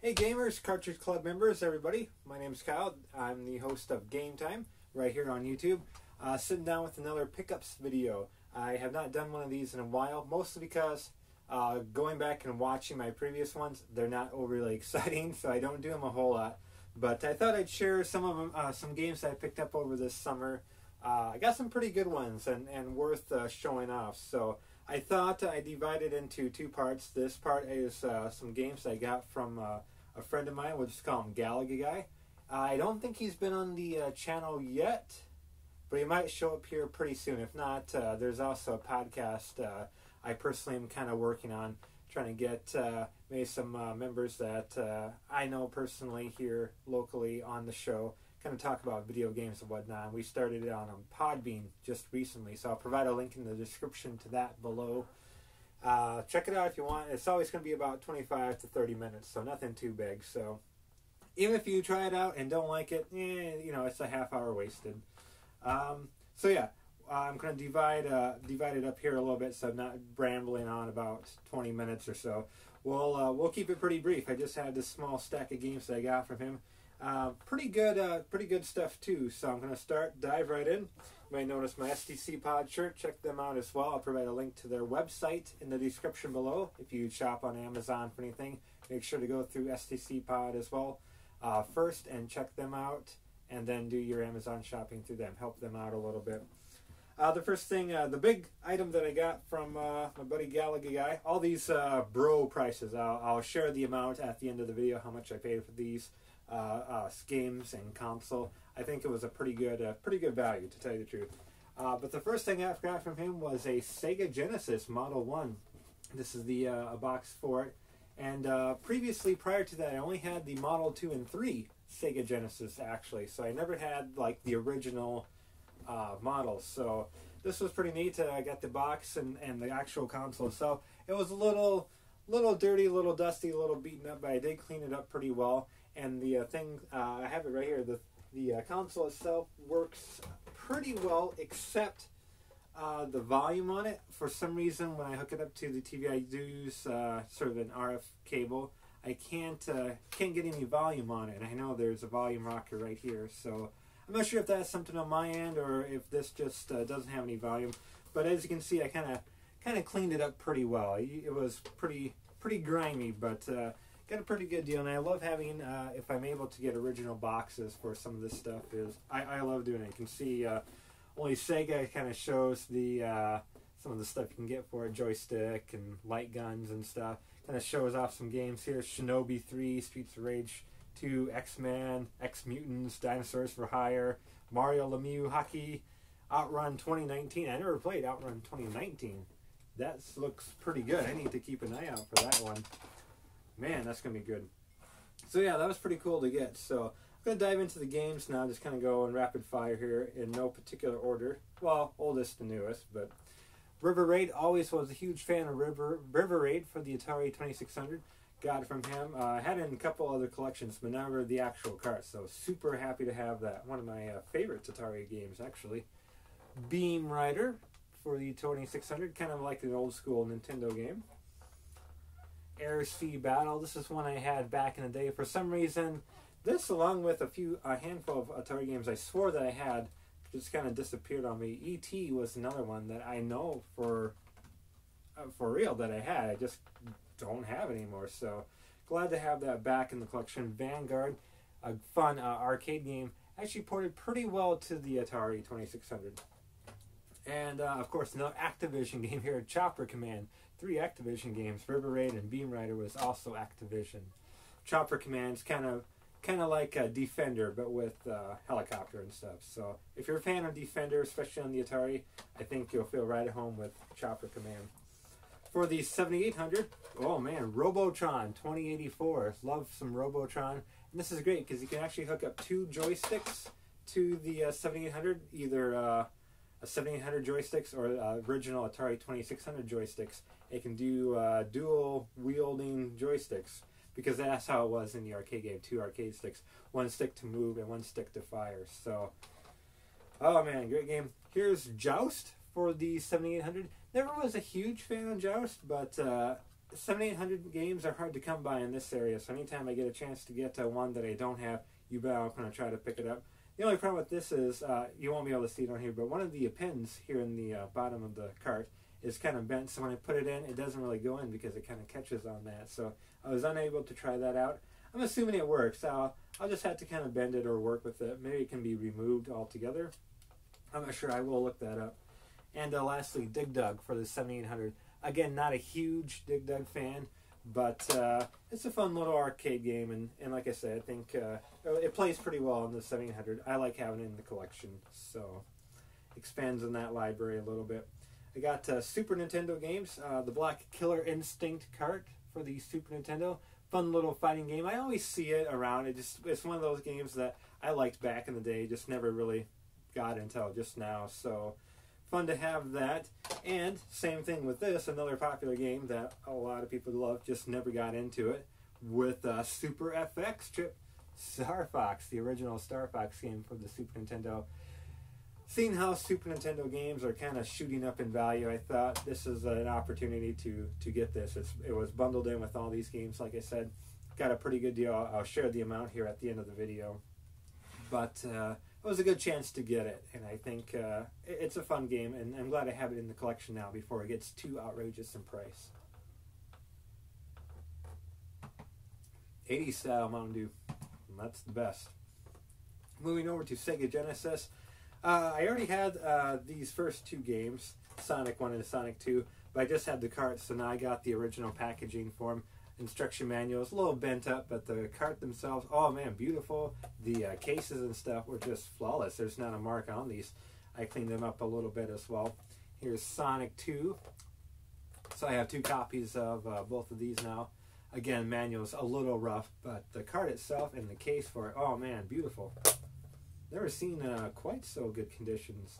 Hey gamers, Cartridge Club members, everybody. My name's Kyle. I'm the host of Game Time right here on YouTube. Sitting down with another pickups video. I have not done one of these in a while, mostly because going back and watching my previous ones, they're not overly exciting, so I don't do them a whole lot. But I thought I'd share some of them, some games that I picked up over this summer. I got some pretty good ones and worth showing off. So I thought I divided into two parts. This part is some games I got from a friend of mine. We'll just call him Galaga Guy. I don't think he's been on the channel yet, but he might show up here pretty soon. If not, there's also a podcast I personally am kind of working on, trying to get maybe some members that I know personally here locally on the show, kind of talk about video games and whatnot. We started it on Podbean just recently, so I'll provide a link in the description to that below. Check it out if you want. It's always going to be about 25 to 30 minutes, so nothing too big. So even if you try it out and don't like it, you know, it's a half hour wasted. So yeah, I'm going to divide it up here a little bit, so I'm not rambling on about 20 minutes or so. We'll keep it pretty brief. I just had this small stack of games that I got from him. Pretty good stuff too. So I'm going to dive right in. You might notice my STC Pod shirt. Check them out as well. I'll provide a link to their website in the description below. If you shop on Amazon for anything, make sure to go through STC Pod as well first and check them out, and then do your Amazon shopping through them. Help them out a little bit. The first thing, the big item that I got from my buddy Galaga Guy, all these bro prices. I'll share the amount at the end of the video, how much I paid for these games and console. I think it was a pretty good value, to tell you the truth. But the first thing I got from him was a Sega Genesis Model 1. This is the a box for it. And previously, prior to that, I only had the Model 2 and 3 Sega Genesis, actually. So I never had, like, the original models. So this was pretty neat. I got the box and the actual console itself. It was a little dirty, a little dusty, a little beaten up, but I did clean it up pretty well. And the thing, I have it right here, the console itself works pretty well, except the volume on it. For some reason, when I hook it up to the TV, I do use sort of an RF cable. I can't get any volume on it, and I know there's a volume rocker right here, so I'm not sure if that's something on my end or if this just doesn't have any volume. But as you can see, I kind of cleaned it up pretty well. It was pretty grimy, but got a pretty good deal. And I love having, if I'm able to get original boxes for some of this stuff, I love doing it. You can see only Sega kind of shows the some of the stuff you can get for it, joystick and light guns and stuff. Kind of shows off some games here: Shinobi 3, Streets of Rage 2, X-Men, X-Mutants, Dinosaurs for Hire, Mario Lemieux Hockey, Outrun 2019. I never played Outrun 2019. That looks pretty good. I need to keep an eye out for that one. Man, that's going to be good. So yeah, that was pretty cool to get. So I'm going to dive into the games now, just kind of go in rapid fire here in no particular order. Well, oldest to newest, but River Raid, always was a huge fan of River Raid for the Atari 2600. Got it from him. I had it in a couple other collections, but never the actual cart, so super happy to have that. One of my favorite Atari games, actually. Beam Rider for the 2600, kind of like an old school Nintendo game. Air Sea Battle, this is one I had back in the day. For some reason, this along with a handful of Atari games I swore that I had just kind of disappeared on me. E.T. was another one that I know for real that I had. I just don't have it anymore, so glad to have that back in the collection. Vanguard, a fun arcade game, actually ported pretty well to the Atari 2600. And of course, another Activision game here, Chopper Command. 3 Activision games, River Raid and Beam Rider was also Activision. Chopper Command's kind of like a Defender, but with helicopter and stuff. So if you're a fan of Defender, especially on the Atari, I think you'll feel right at home with Chopper Command. For the 7800, oh man, Robotron 2084. Love some Robotron. And this is great because you can actually hook up 2 joysticks to the 7800, either a 7800 joysticks or original Atari 2600 joysticks. It can do dual wielding joysticks, because that's how it was in the arcade game. 2 arcade sticks, 1 stick to move and 1 stick to fire. So, oh man, great game. Here's Joust for the 7800. Never was a huge fan of Joust, but 7800 games are hard to come by in this area, so anytime I get a chance to get one that I don't have, you bet I'm going to try to pick it up. The only problem with this is, you won't be able to see it on here, but one of the pins here in the bottom of the cart is kind of bent, so when I put it in, it doesn't really go in because it kind of catches on that. So I was unable to try that out. I'm assuming it works. I'll just have to kind of bend it or work with it. Maybe it can be removed altogether. I'm not sure. I will look that up. And lastly, Dig Dug for the 7800. Again, not a huge Dig Dug fan, but it's a fun little arcade game, and like I said, I think it plays pretty well on the 7800. I like having it in the collection, so expands on that library a little bit. I got Super Nintendo games, the Black Killer Instinct cart for the Super Nintendo. Fun little fighting game. I always see it around. It's one of those games that I liked back in the day, just never really got until just now, so fun to have that. And same thing with this, another popular game that a lot of people love, just never got into it, with Super FX chip, Star Fox, the original Star Fox game for the Super Nintendo. Seeing how Super Nintendo games are kind of shooting up in value, I thought this is an opportunity to get this. It was bundled in with all these games, like I said. Got a pretty good deal. I'll share the amount here at the end of the video. But it was a good chance to get it, and I think it's a fun game, and I'm glad I have it in the collection now before it gets too outrageous in price. 80s style Mountain Dew, and that's the best. Moving over to Sega Genesis, I already had these first two games, Sonic 1 and Sonic 2, but I just had the cart, so now I got the original packaging for them. Instruction manuals, a little bent up, but the cart themselves, oh man, beautiful. The cases and stuff were just flawless. There's not a mark on these. I cleaned them up a little bit as well. Here's Sonic 2. So I have two copies of both of these now. Again, manual's a little rough, but the cart itself and the case for it, oh man, beautiful. Never seen quite so good conditions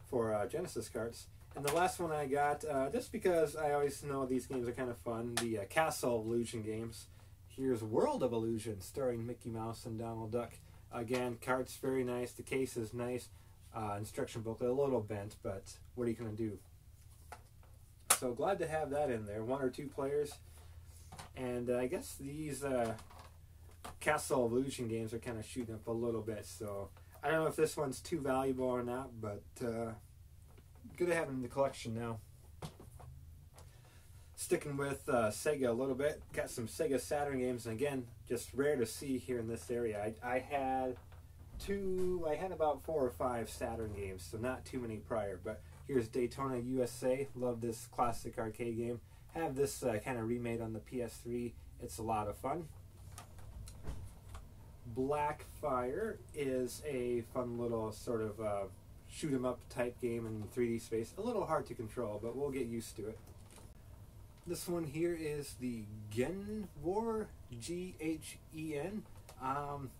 for Genesis carts. And the last one I got, just because I always know these games are kind of fun, the Castle of Illusion games. Here's World of Illusion, starring Mickey Mouse and Donald Duck. Again, cart's very nice, the case is nice, instruction booklet a little bent, but what are you going to do? So glad to have that in there, 1 or 2 players. And I guess these Castle of Illusion games are kind of shooting up a little bit, so I don't know if this one's too valuable or not, but good to have it in the collection now. Sticking with Sega a little bit, got some Sega Saturn games, and again, just rare to see here in this area. I had about 4 or 5 Saturn games, so not too many prior, but here's Daytona USA. Love this classic arcade game. Have this kind of remade on the PS3. It's a lot of fun. Blackfire is a fun little sort of shoot 'em up type game in 3D space. A little hard to control, but we'll get used to it. This one here is the Gen War, G-H-E-N.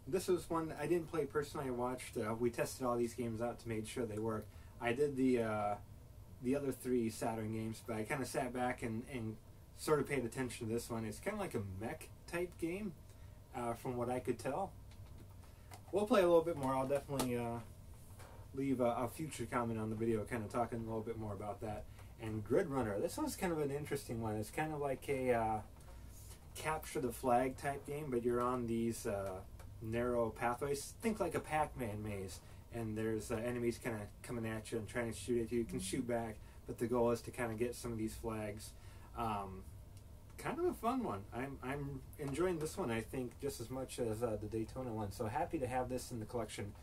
This was one I didn't play personally. I watched. We tested all these games out to make sure they work. I did the other 3 Saturn games, but I kind of sat back and sort of paid attention to this one. It's kind of like a mech type game, from what I could tell. We'll play a little bit more. I'll definitely leave a future comment on the video kind of talking a little bit more about that. And Grid Runner, this one's kind of an interesting one. It's kind of like a capture the flag type game, but you're on these narrow pathways. Think like a Pac-Man maze, and there's enemies kind of coming at you and trying to shoot at you. You can shoot back, but the goal is to kind of get some of these flags. Kind of a fun one. I'm enjoying this one, I think, just as much as the Daytona one. So happy to have this in the collection.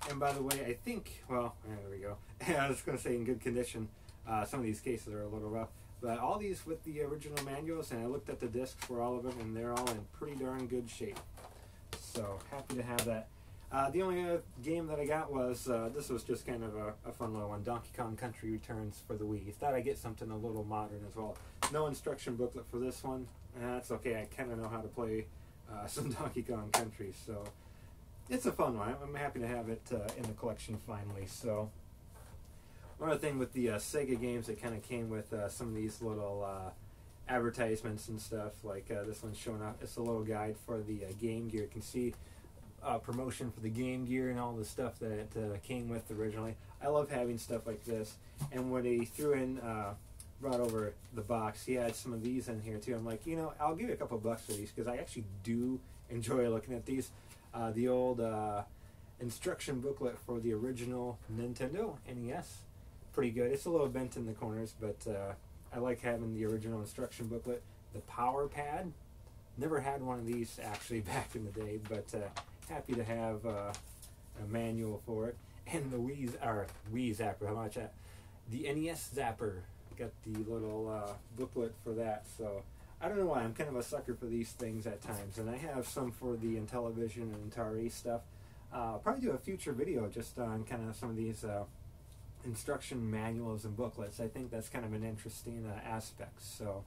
And by the way, I think, well, there we go. I was going to say in good condition. Some of these cases are a little rough. But all these with the original manuals, and I looked at the discs for all of them, and they're all in pretty darn good shape. So happy to have that. The only other game that I got was, this was just kind of a fun little one, Donkey Kong Country Returns for the Wii. Thought I'd get something a little modern as well. No instruction booklet for this one. That's okay, I kind of know how to play some Donkey Kong Country, so it's a fun one. I'm happy to have it in the collection finally. So one other thing with the Sega games, it kind of came with some of these little advertisements and stuff, like this one's showing up. It's a little guide for the Game Gear. You can see promotion for the Game Gear and all the stuff that came with originally. I love having stuff like this. And when they threw in brought over the box, he had some of these in here too. I'm like, you know, I'll give you a couple bucks for these because I actually do enjoy looking at these. The old instruction booklet for the original Nintendo NES, pretty good. It's a little bent in the corners, but I like having the original instruction booklet. The power pad, never had one of these actually back in the day, but happy to have a manual for it. And the Wii Zapper, how much that? The NES Zapper, got the little booklet for that. So I don't know why, I'm kind of a sucker for these things at times, and I have some for the Intellivision and Atari stuff. I'll probably do a future video just on kind of some of these instruction manuals and booklets. I think that's kind of an interesting aspect. So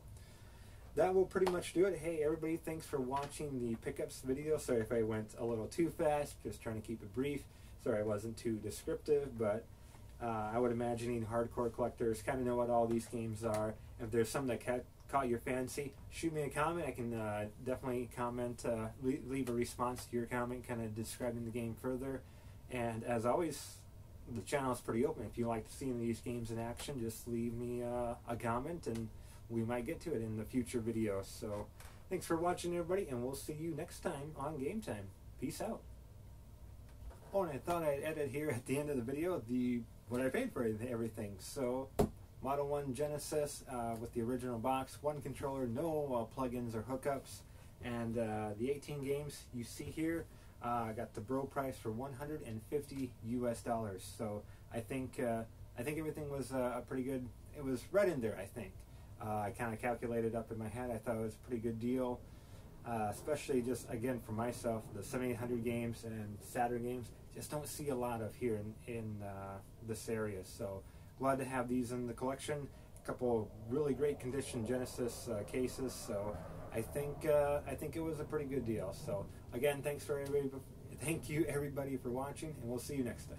that will pretty much do it. Hey everybody, thanks for watching the pickups video. Sorry if I went a little too fast, just trying to keep it brief. Sorry I wasn't too descriptive, but I would imagine hardcore collectors kind of know what all these games are. If there's some that caught your fancy, shoot me a comment. I can definitely comment, leave a response to your comment, kind of describing the game further. And as always, the channel is pretty open. If you like to see these games in action, just leave me a comment and we might get to it in the future videos. So thanks for watching everybody, and we'll see you next time on Game Time. Peace out. Oh, and I thought I'd edit here at the end of the video what I paid for everything. So Model 1 Genesis with the original box, one controller, no plugins or hookups, and the 18 games you see here, I got the bro price for $150 US. So I think everything was pretty good. It was right in there, I think. I kind of calculated up in my head. I thought it was a pretty good deal, especially just, again, for myself, the 7800 games and Saturn games, just don't see a lot of here in this area. So glad to have these in the collection. A couple really great condition Genesis cases. So I think it was a pretty good deal. So again, thank you everybody for watching, and we'll see you next time.